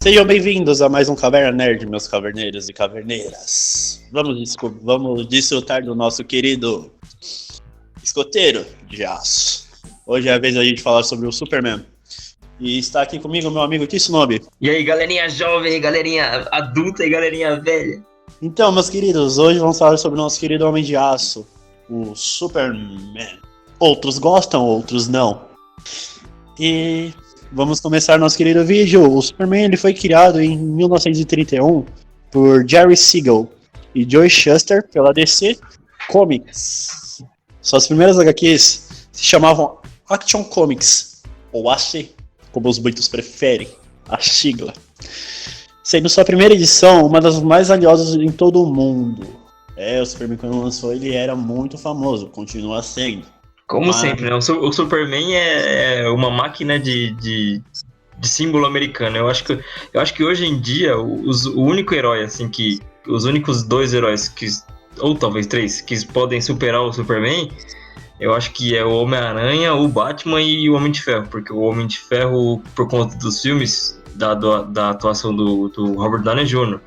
Sejam bem-vindos a mais um Caverna Nerd, meus caverneiros e caverneiras. Vamos desfrutar do nosso querido escoteiro de aço. Hoje é a vez da gente falar sobre o Superman. E está aqui comigo meu amigo Tsunobi. E aí, galerinha jovem, galerinha adulta e galerinha velha. Então, meus queridos, hoje vamos falar sobre o nosso querido Homem de Aço, o Superman. Outros gostam, outros não. E vamos começar nosso querido vídeo. O Superman ele foi criado em 1931 por Jerry Siegel e Joe Shuster pela DC Comics. Suas primeiras HQs se chamavam Action Comics, ou AC, como os muitos preferem, a sigla. Sendo sua primeira edição uma das mais valiosas em todo o mundo. O Superman quando lançou ele era muito famoso, continua sendo. Como sempre, né? O Superman é uma máquina de símbolo americano. Eu acho que hoje em dia o único herói, assim, os únicos dois heróis, ou talvez três, que podem superar o Superman, eu acho que é o Homem-Aranha, o Batman e o Homem de Ferro. Porque o Homem de Ferro, por conta dos filmes, da atuação do Robert Downey Jr.,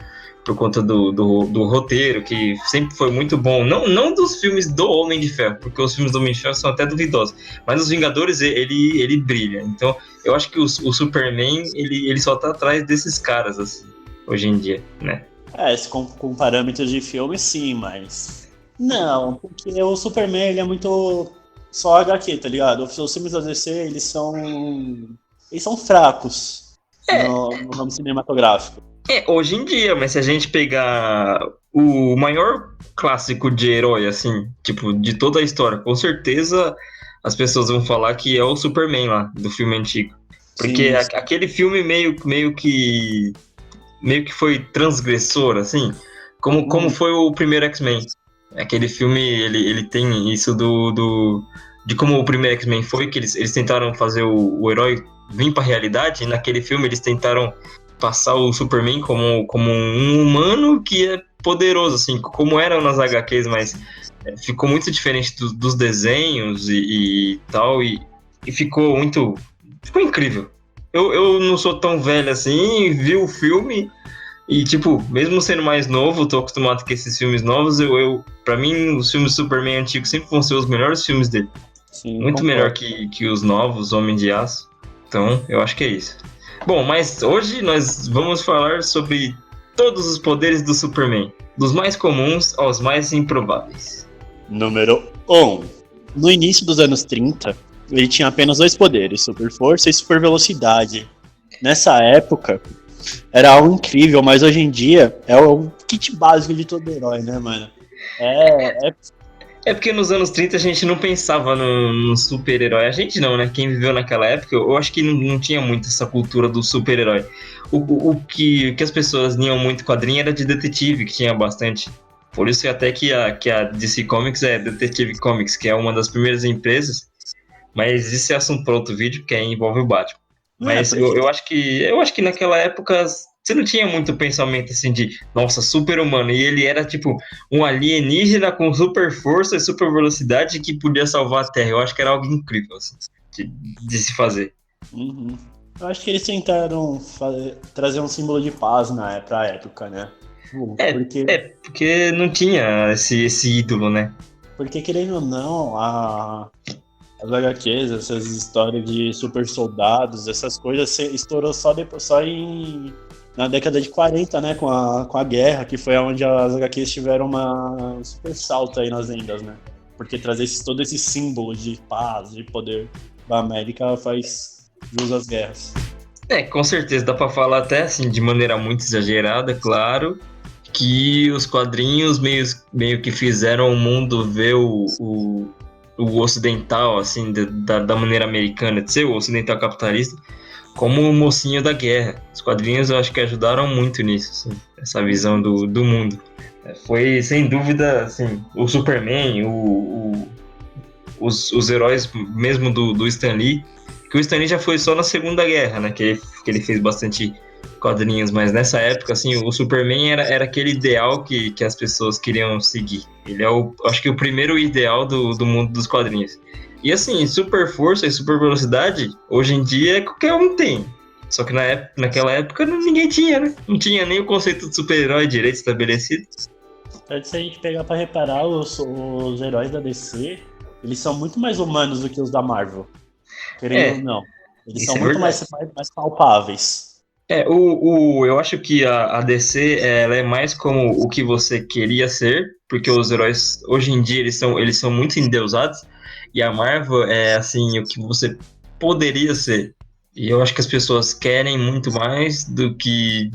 por conta do roteiro, que sempre foi muito bom. Não dos filmes do Homem de Ferro, porque os filmes do Homem de Ferro são até duvidosos. Mas os Vingadores, ele brilha. Então, eu acho que o Superman, ele só tá atrás desses caras, assim, hoje em dia, né? Com parâmetros de filme, sim, mas... Não, porque o Superman, ele é muito só HQ, tá ligado? Os filmes da DC, eles são fracos no ramo cinematográfico. Hoje em dia, mas se a gente pegar o maior clássico de herói, assim, tipo, de toda a história, com certeza as pessoas vão falar que é o Superman lá, do filme antigo. Porque Sim. aquele filme meio que foi transgressor, assim, como foi o primeiro X-Men. Aquele filme, ele tem isso de como o primeiro X-Men foi, que eles tentaram fazer o herói vir pra realidade, e naquele filme eles tentaram passar o Superman como um humano que é poderoso, assim, como era nas HQs, mas ficou muito diferente dos desenhos e tal, e ficou incrível. Eu não sou tão velho assim, vi o filme e, tipo, mesmo sendo mais novo, tô acostumado com esses filmes novos, pra mim, os filmes do Superman antigos sempre vão ser os melhores filmes dele. Sim, Muito concordo. melhor que os novos, Homem de Aço. Então, eu acho que é isso. Bom, mas hoje nós vamos falar sobre todos os poderes do Superman, dos mais comuns aos mais improváveis. Número 1. No início dos anos 30, ele tinha apenas dois poderes, super força e super velocidade. Nessa época, era algo incrível, mas hoje em dia é o kit básico de todo herói, né, mano? É porque nos anos 30 a gente não pensava no super-herói. A gente não, né? Quem viveu naquela época, eu acho que não tinha muito essa cultura do super-herói. O que as pessoas liam muito quadrinho era de detetive, que tinha bastante. Por isso até que a DC Comics é Detective Comics, que é uma das primeiras empresas. Mas isso é assunto para outro vídeo, que envolve o Batman. Mas eu acho que naquela época você não tinha muito pensamento assim de, nossa, super-humano. E ele era tipo um alienígena com super força e super velocidade que podia salvar a Terra. Eu acho que era algo incrível assim, de se fazer. Uhum. Eu acho que eles tentaram trazer um símbolo de paz pra época, né? Porque não tinha esse ídolo, né? Porque, querendo ou não, as HQs, essas histórias de super soldados, essas coisas estourou só na década de 40, né, com a guerra, que foi onde as HQs tiveram uma super salto aí nas vendas, né? Porque trazer todo esse símbolo de paz, de poder da América faz jus às guerras. Com certeza, dá pra falar até assim, de maneira muito exagerada, claro, que os quadrinhos meio que fizeram o mundo ver o ocidental, assim, da maneira americana de ser, o ocidental capitalista, como o mocinho da guerra. Os quadrinhos eu acho que ajudaram muito nisso, assim, essa visão do mundo. Foi, sem dúvida, assim, o Superman, os heróis mesmo do Stan Lee, que o Stan Lee já foi só na Segunda Guerra, né, que ele fez bastante quadrinhos, mas nessa época, assim, o Superman era aquele ideal que as pessoas queriam seguir. Ele é acho que o primeiro ideal do mundo dos quadrinhos. E assim, super força e super velocidade, hoje em dia qualquer um tem. Só que naquela época ninguém tinha, né? Não tinha nem o conceito de super-herói direito estabelecido. Então, se a gente pegar pra reparar, os heróis da DC, eles são muito mais humanos do que os da Marvel. Querendo ou É, não. Eles isso são é muito verdade. mais palpáveis. Eu acho que a DC ela é mais como o que você queria ser, porque os heróis hoje em dia eles são muito endeusados, e a Marvel é assim o que você poderia ser. E eu acho que as pessoas querem muito mais do que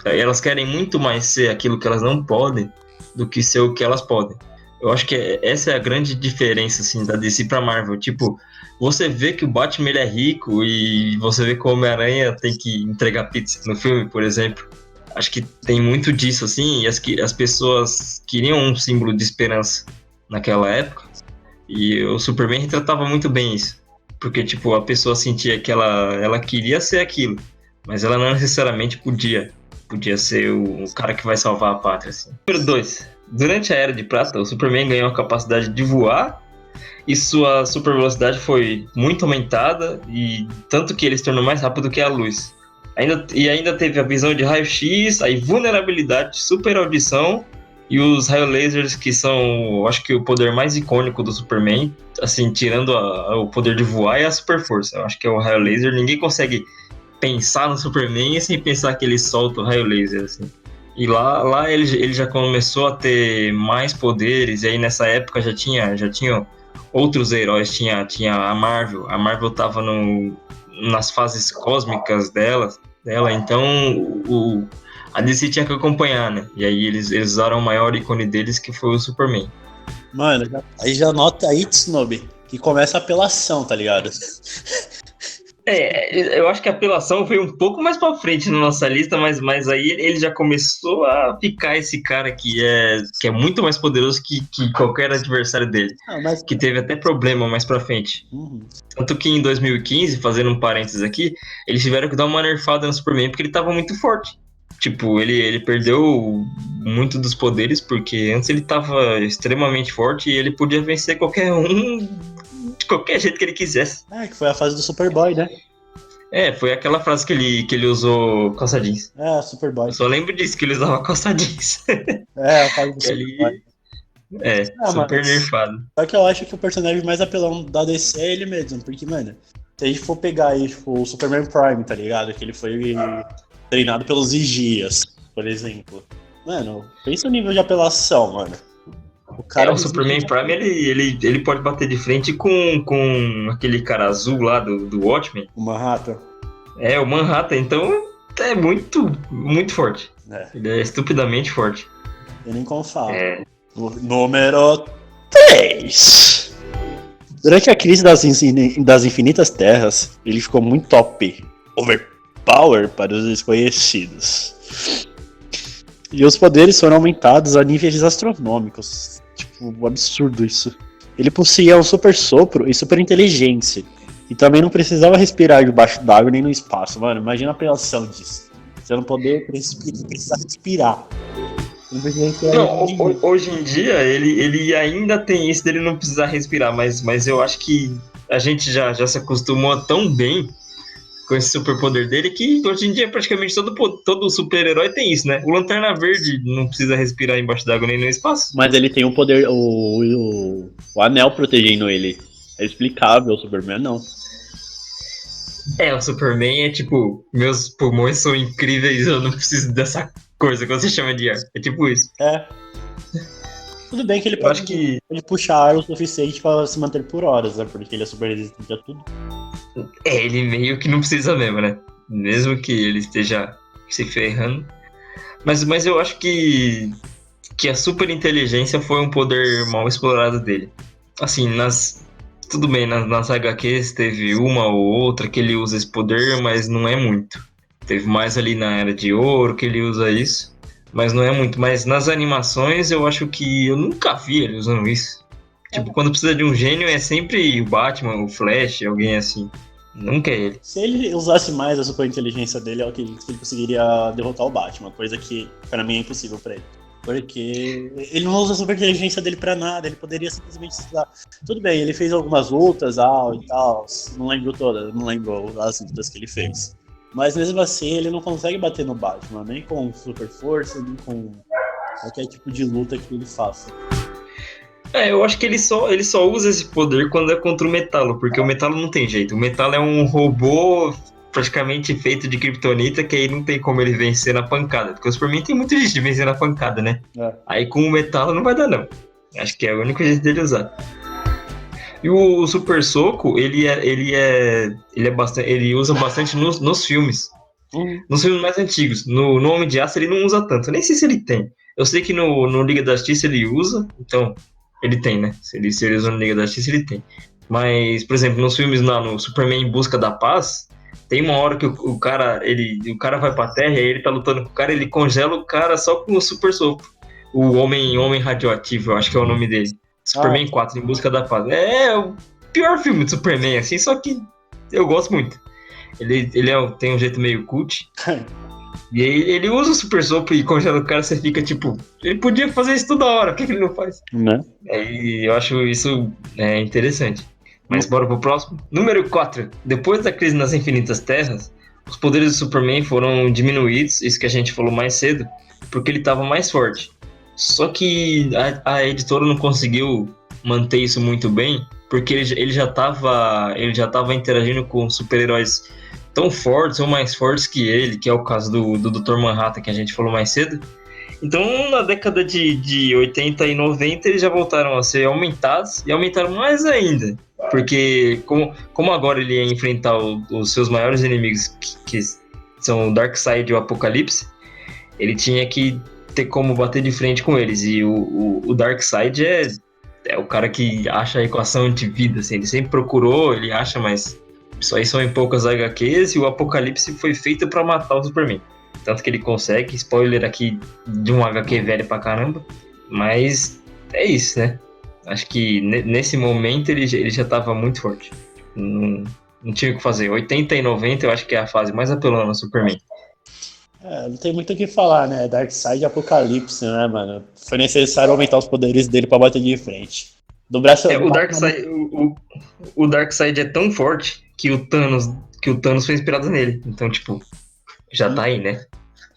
elas querem muito mais ser aquilo que elas não podem do que ser o que elas podem. Eu acho que essa é a grande diferença assim da DC pra Marvel. Tipo, você vê que o Batman ele é rico e você vê que o Homem-Aranha tem que entregar pizza no filme, por exemplo. Acho que tem muito disso assim, e as pessoas queriam um símbolo de esperança naquela época. E o Superman retratava muito bem isso. Porque, tipo, a pessoa sentia que ela queria ser aquilo, mas ela não necessariamente podia. Podia ser o cara que vai salvar a pátria, assim. Número 2. Durante a Era de Prata, o Superman ganhou a capacidade de voar e sua super velocidade foi muito aumentada, e tanto que ele se tornou mais rápido que a luz. Ainda teve a visão de raio-x, a invulnerabilidade, super audição e os raio lasers, que são, acho que o poder mais icônico do Superman, assim, tirando o poder de voar e a super força. Eu acho que é o raio laser. Ninguém consegue pensar no Superman sem pensar que ele solta o raio laser, assim. E lá ele já começou a ter mais poderes, e aí nessa época já tinha outros heróis, tinha a Marvel. A Marvel tava nas fases cósmicas dela, então a DC tinha que acompanhar, né? E aí eles usaram o maior ícone deles, que foi o Superman. Mano, aí já nota aí, Tsunobi, que começa a apelação, tá ligado? Eu acho que a apelação veio um pouco mais pra frente na nossa lista, mas aí ele já começou a ficar esse cara que é muito mais poderoso que qualquer adversário dele. Ah, mas. Que teve até problema mais pra frente. Uhum. Tanto que em 2015, fazendo um parênteses aqui, eles tiveram que dar uma nerfada no Superman porque ele tava muito forte. Tipo, ele perdeu muito dos poderes, porque antes ele tava extremamente forte e ele podia vencer qualquer um de qualquer jeito que ele quisesse. Que foi a fase do Superboy, né? Foi aquela frase que ele usou calça jeans. É, Eu Superboy. só lembro disso, que ele usava calça jeans. É, a fase do Que Superboy. ali, Ah, super mas. nerfado. Só que eu acho que o personagem mais apelão da DC é ele mesmo, porque, mano, se a gente for pegar aí, tipo, o Superman Prime, tá ligado? Que ele foi treinado pelos vigias, por exemplo. Mano, pensa o nível de apelação, mano. O cara O Superman Prime, ele pode bater de frente com aquele cara azul lá do Watchmen. O Manhattan. O Manhattan, então é muito, muito forte. É, Ele é estupidamente forte. tem nem como falar. É. O número 3. Durante a crise das Infinitas Terras, ele ficou muito top, overpower para os desconhecidos. E os poderes foram aumentados a níveis astronômicos. Tipo, um absurdo isso. Ele possuía um super sopro e super inteligência. E também não precisava respirar debaixo d'água nem no espaço. Mano, imagina a apelação disso. Você não poder precisar respirar. Não precisa respirar. Não, hoje em dia ele ainda tem isso dele não precisar respirar, mas eu acho que a gente já se acostumou tão bem com esse superpoder dele que hoje em dia praticamente todo super-herói tem isso, né? O Lanterna Verde não precisa respirar embaixo d'água nem no espaço. Mas ele tem um poder, o anel protegendo ele. É explicável, o Superman não. O Superman é tipo, meus pulmões são incríveis, eu não preciso dessa coisa que você chama de ar. É tipo isso. É. Tudo bem que ele Eu acho que pode puxar ar o suficiente para se manter por horas, né? Porque ele é super resistente a tudo. ele meio que não precisa mesmo, né? Mesmo que ele esteja se ferrando. Mas eu acho que a super inteligência foi um poder mal explorado dele. Assim, tudo bem, nas HQs teve uma ou outra que ele usa esse poder, mas não é muito. Teve mais ali na Era de Ouro que ele usa isso, mas não é muito. Mas nas animações eu acho que eu nunca vi ele usando isso. Tipo, quando precisa de um gênio é sempre o Batman, o Flash, alguém assim. Nunca é ele. Se ele usasse mais a super inteligência dele, eu acredito que ele conseguiria derrotar o Batman, coisa que para mim é impossível para ele. Porque ele não usa a super inteligência dele pra nada, ele poderia simplesmente estudar. Tudo bem, ele fez algumas lutas e tal, não lembro todas, não lembro as lutas que ele fez. Mas mesmo assim ele não consegue bater no Batman, nem com super força, nem com qualquer tipo de luta que ele faça. Eu acho que ele só usa esse poder quando é contra o Metalo, porque o Metalo não tem jeito. O Metalo é um robô praticamente feito de kryptonita, que aí não tem como ele vencer na pancada. Porque o Superman tem muito jeito de vencer na pancada, né? Aí com o Metalo não vai dar, não. Acho que é o único jeito dele usar. E o Super Soco, ele usa bastante nos filmes. Nos filmes mais antigos. No Homem de Aço ele não usa tanto. Nem sei se ele tem. Eu sei que no Liga da Justiça ele usa, então ele tem, né? Se ele usa no Liga da Justiça, ele tem. Mas, por exemplo, nos filmes lá, no Superman em Busca da Paz, tem uma hora que o cara vai pra Terra e aí ele tá lutando com o cara, ele congela o cara só com o Super Soco. O Homem Radioativo, eu acho que é o nome dele. Superman 4, Em Busca da Paz. É o pior filme de Superman, assim, só que eu gosto muito. Ele tem um jeito meio cult. E aí ele usa o Super Soco e congela o cara, você fica tipo... Ele podia fazer isso toda hora, por que ele não faz? Né? E eu acho isso interessante. Mas bora pro próximo. Número 4. Depois da crise nas Infinitas Terras, os poderes do Superman foram diminuídos, isso que a gente falou mais cedo, porque ele estava mais forte. Só que a editora não conseguiu manter isso muito bem, porque ele já estava interagindo com super-heróis tão fortes ou mais fortes que ele, que é o caso do Dr. Manhattan, que a gente falou mais cedo. Então, na década de 80 e 90, eles já voltaram a ser aumentados, e aumentaram mais ainda. Porque, como agora ele ia enfrentar os seus maiores inimigos, que são o Darkseid e o Apocalipse, ele tinha que ter como bater de frente com eles. E o Darkseid é o cara que acha a equação de vida, assim. Ele sempre procurou, ele acha, mas isso aí são em poucas HQs, e o Apocalipse foi feito pra matar o Superman. Tanto que ele consegue, spoiler aqui de um HQ velho pra caramba, mas é isso, né? Acho que nesse momento ele já tava muito forte. Não tinha o que fazer. 80 e 90 eu acho que é a fase mais apelona do Superman. Não tem muito o que falar, né? Darkseid e Apocalipse, né, mano? Foi necessário aumentar os poderes dele pra bater de frente. Do braço o Darkseid é tão forte que o Thanos foi inspirado nele. Então, tipo, já tá aí, né?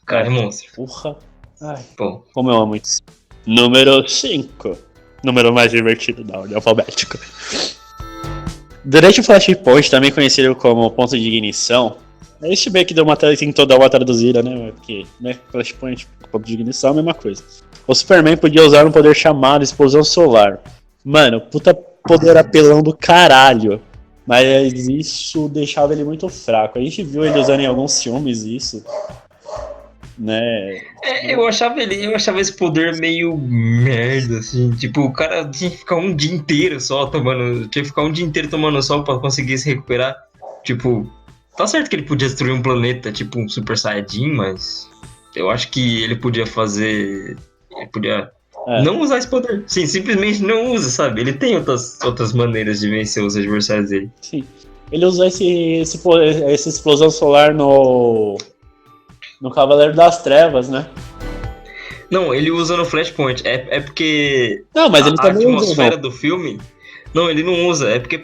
O cara é monstro. Porra. Ai, pô. Como eu amo isso. Número 5. Número mais divertido da ordem alfabética. Durante o Flashpoint, também conhecido como ponto de ignição, a HBK deu tentou dar uma traduzida, né? Porque, né, Flashpoint, ponto de ignição é a mesma coisa. O Superman podia usar um poder chamado explosão solar. Mano, puta poder apelão do caralho. Mas isso deixava ele muito fraco. A gente viu ele usando em alguns filmes isso. Né? Eu achava esse poder meio merda, assim. Tipo, o cara tinha que ficar um dia inteiro só tomando sol pra conseguir se recuperar. Tipo, tá certo que ele podia destruir um planeta, tipo um Super Saiyajin, mas eu acho que ele podia fazer. Ele podia não usar esse poder. Sim, simplesmente não usa, sabe? Ele tem outras maneiras de vencer os adversários dele. Sim. Ele usou essa explosão solar no Cavaleiro das Trevas, né? Não, ele usa no Flashpoint. É porque não, mas ele a atmosfera do filme... Não, ele não usa. É porque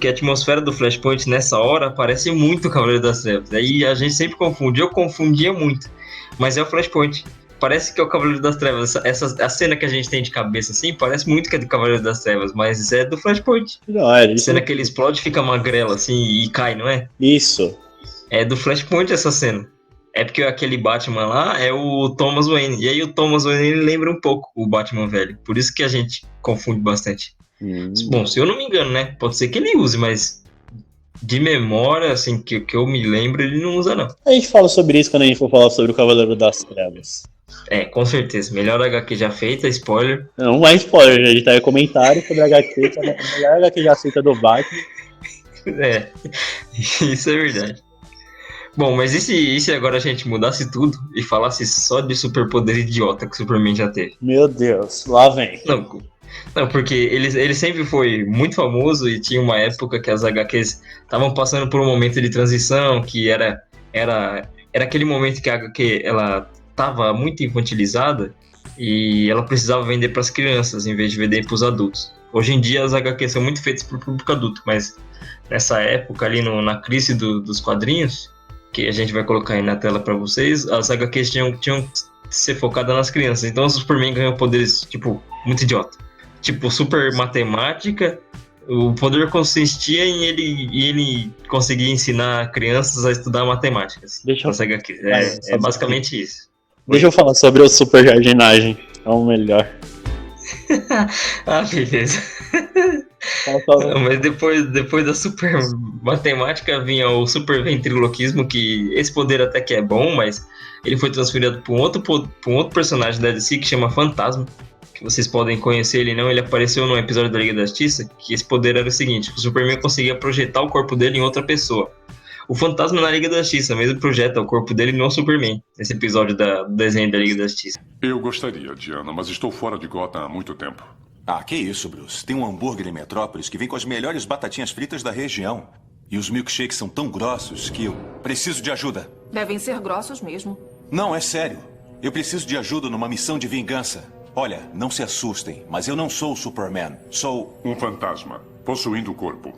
a atmosfera do Flashpoint nessa hora parece muito o Cavaleiro das Trevas. Aí a gente sempre confunde. Eu confundia muito. Mas é o Flashpoint. Parece que é o Cavaleiro das Trevas. A cena que a gente tem de cabeça assim, parece muito que é do Cavaleiro das Trevas, mas é do Flashpoint. Não, a cena que ele explode, fica magrelo assim e cai, não é? Isso. É do Flashpoint essa cena. É porque aquele Batman lá é o Thomas Wayne. E aí o Thomas Wayne ele lembra um pouco o Batman velho. Por isso que a gente confunde bastante. Bom, se eu não me engano, né? Pode ser que ele use, mas de memória, assim, que eu me lembro, ele não usa, não. A gente fala sobre isso quando a gente for falar sobre o Cavaleiro das Trevas. Com certeza. Melhor HQ já feita, spoiler. Não é spoiler, a gente tá em comentário sobre a HQ, que é a melhor HQ já feita do Batman. Isso é verdade. Bom, mas e se agora a gente mudasse tudo e falasse só de superpoder idiota que o Superman já teve? Meu Deus, lá vem. Não, porque ele sempre foi muito famoso e tinha uma época que as HQs estavam passando por um momento de transição, que era aquele momento que a HQ ela estava muito infantilizada e ela precisava vender para as crianças em vez de vender para os adultos. Hoje em dia as HQs são muito feitas para o público adulto, mas nessa época ali na crise dos quadrinhos, que a gente vai colocar aí na tela pra vocês, as HQs tinham que ser focadas nas crianças. Então o Superman ganhou poderes, tipo, muito idiota. Tipo, super matemática. O poder consistia em ele conseguir ensinar crianças a estudar matemáticas. Deixa eu- Nas HQs. É basicamente isso. Deixa eu falar sobre o super jardinagem. É o melhor. Ah, beleza. Mas depois da super matemática vinha o super ventriloquismo, que esse poder até que é bom, mas ele foi transferido para um outro personagem da DC que chama Fantasma, que vocês podem conhecer ele não, ele apareceu num episódio da Liga da Justiça, que esse poder era o seguinte, o Superman conseguia projetar o corpo dele em outra pessoa. O Fantasma na Liga da Justiça mesmo projeta o corpo dele no Superman, nesse episódio do desenho da Liga da Justiça. Eu gostaria, Diana, mas estou fora de Gotham há muito tempo. Ah, que isso, Bruce. Tem um hambúrguer em Metrópolis que vem com as melhores batatinhas fritas da região. E os milkshakes são tão grossos que eu preciso de ajuda. Devem ser grossos mesmo. Não, é sério. Eu preciso de ajuda numa missão de vingança. Olha, não se assustem, mas eu não sou o Superman. Sou... Um fantasma, possuindo o corpo.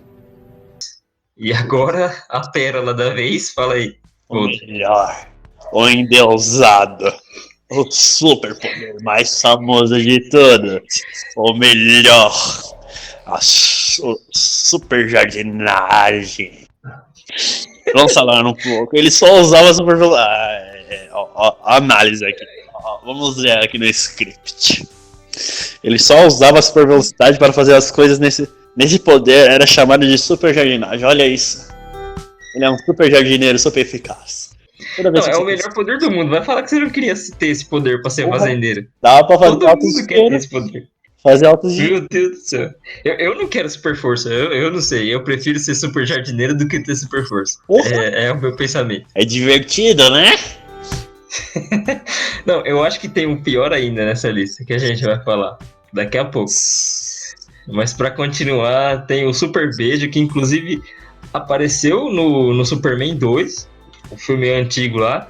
E agora, a pérola da vez, fala aí. O melhor. O endeusado. O super poder mais famoso de todos. O melhor. O super jardinagem. Vamos falar um pouco. Ele só usava super velocidade. Análise aqui. Vamos ler aqui no script. Ele só usava a super velocidade para fazer as coisas nesse poder. Era chamado de super jardinagem. Olha isso. Ele é um super jardineiro, super eficaz. Não, é o melhor poder do mundo. Vai falar que você não queria ter esse poder pra ser fazendeiro. Dá pra fazer Todo mundo quer ter esse poder. Fazer altos de... Meu Deus do céu. Eu não quero super força. Eu não sei. Eu prefiro ser super jardineiro do que ter super força. É o meu pensamento. É divertido, né? Não, eu acho que tem um pior ainda nessa lista que a gente vai falar daqui a pouco. Mas pra continuar, tem o Super Beijo, que inclusive apareceu no Superman 2, o filme antigo lá,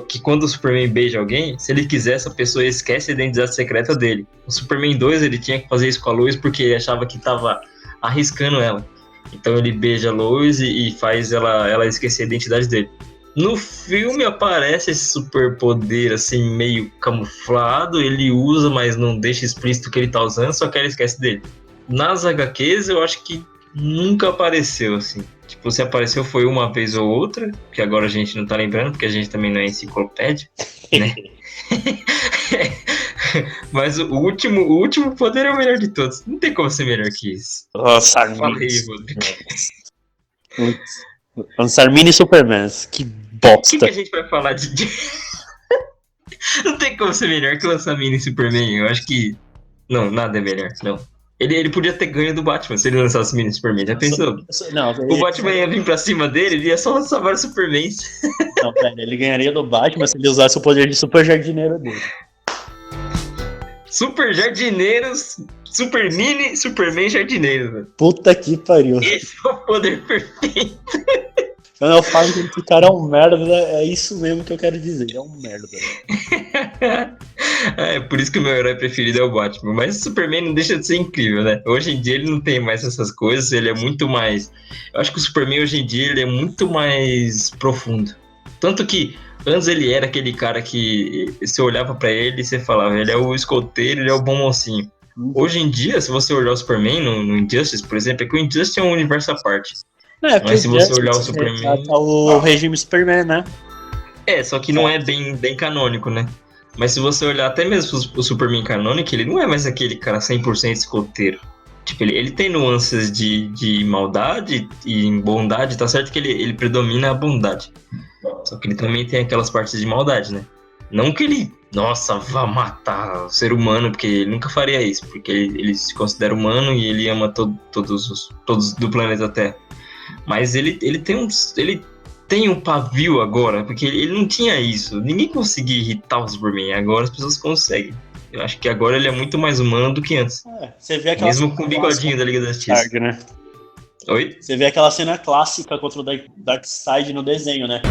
que quando o Superman beija alguém, se ele quiser, essa pessoa esquece a identidade secreta dele. O Superman 2, ele tinha que fazer isso com a Lois porque ele achava que tava arriscando ela. Então ele beija a Lois e faz ela esquecer a identidade dele. No filme aparece esse superpoder assim, meio camuflado, ele usa, mas não deixa explícito que ele tá usando, só que ela esquece dele. Nas HQs eu acho que nunca apareceu, assim. Tipo, se apareceu foi uma vez ou outra, que agora a gente não tá lembrando, porque a gente também não é enciclopédia, né? Mas o último poder é o melhor de todos. Não tem como ser melhor que isso. Lançar Fala aí, Rodrigo. Lançar mini Supermans. Que O que bosta. a gente vai falar de... Não tem como ser melhor que lançar mini Superman. Eu acho que... Não, nada é melhor, não. Ele podia ter ganho do Batman se ele lançasse mini Superman. Já pensou? Não, O Batman ia vir pra cima dele, ele ia só lançar vários Supermans. não, pera, ele ganharia do Batman se ele usasse o poder de super jardineiro dele. Super jardineiros, super mini Superman jardineiros, velho. Puta que pariu. Esse é o poder perfeito. Quando eu falo que esse cara é um merda, é isso mesmo que eu quero dizer. Ele é um merda. É por isso que o meu herói preferido é o Batman. Mas o Superman não deixa de ser incrível, né? Hoje em dia ele não tem mais essas coisas, ele é muito mais... Eu acho que o Superman hoje em dia ele é muito mais profundo. Tanto que antes ele era aquele cara que você olhava pra ele e você falava, ele é o escoteiro, ele é o bom mocinho. Hoje em dia, se você olhar o Superman no Injustice, por exemplo, é que o Injustice é um universo à parte. Mas se você olhar o Superman... O regime Superman, né? Só que não é bem canônico, né? Mas se você olhar até mesmo o Superman canônico, ele não é mais aquele cara 100% escoteiro. Tipo, ele tem nuances de maldade e bondade, tá certo que ele predomina a bondade. Só que ele também tem aquelas partes de maldade, né? Não que ele, nossa, vá matar o ser humano, porque ele nunca faria isso, porque ele se considera humano e ele ama todos do planeta Terra. Mas ele tem um pavio agora, porque ele não tinha isso. Ninguém conseguia irritar o Superman, agora as pessoas conseguem. Eu acho que agora ele é muito mais humano do que antes. Você vê aquela mesmo com o bigodinho da Liga da Justiça. né? Oi? Você vê aquela cena clássica contra o Darkseid no desenho, né?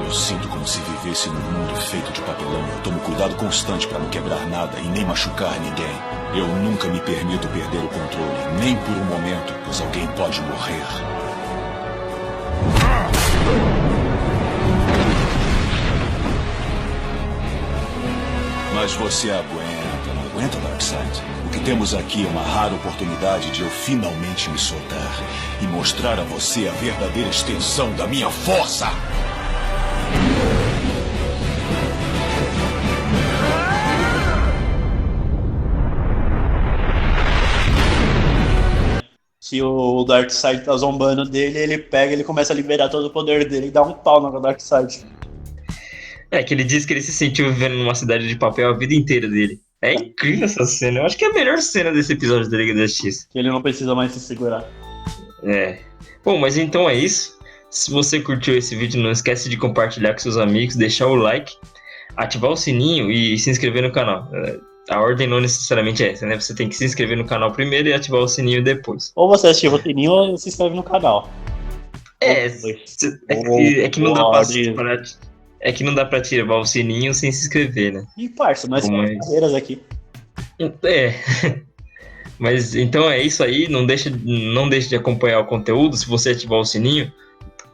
Eu sinto como se vivesse num mundo feito de papelão. Eu tomo cuidado constante para não quebrar nada e nem machucar ninguém. Eu nunca me permito perder o controle, nem por um momento, pois alguém pode morrer. Mas você aguenta, não aguenta, Darkseid? O que temos aqui é uma rara oportunidade de eu finalmente me soltar e mostrar a você a verdadeira extensão da minha força! Se o Darkseid tá zombando dele, ele pega, ele começa a liberar todo o poder dele e dá um pau no Darkseid. É que ele diz que ele se sentiu vivendo numa cidade de papel a vida inteira dele. É incrível essa cena. Eu acho que é a melhor cena desse episódio da Liga da Justiça. Que ele não precisa mais se segurar. É. Bom, mas então é isso. Se você curtiu esse vídeo, não esquece de compartilhar com seus amigos, deixar o like, ativar o sininho e se inscrever no canal. A ordem não necessariamente é essa, né? Você tem que se inscrever no canal primeiro e ativar o sininho depois. Ou você ativa o sininho ou se inscreve no canal. É que não dá é que não dá pra ativar o sininho sem se inscrever, né? E parça, nós temos carreiras aqui. É. Mas então é isso aí. Não deixe de acompanhar o conteúdo. Se você ativar o sininho,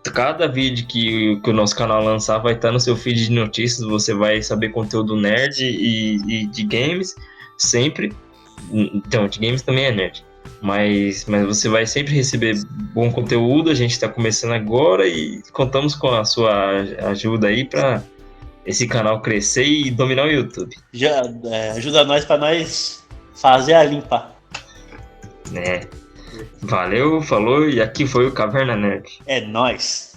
cada vídeo que o nosso canal lançar vai estar no seu feed de notícias. Você vai saber conteúdo nerd e de games sempre. Então, de games também é nerd. Mas você vai sempre receber bom conteúdo. A gente está começando agora e contamos com a sua ajuda aí para esse canal crescer e dominar o YouTube. Já ajuda nós para nós fazer a limpa. Valeu, falou, e aqui foi o Caverna Nerd. É nóis.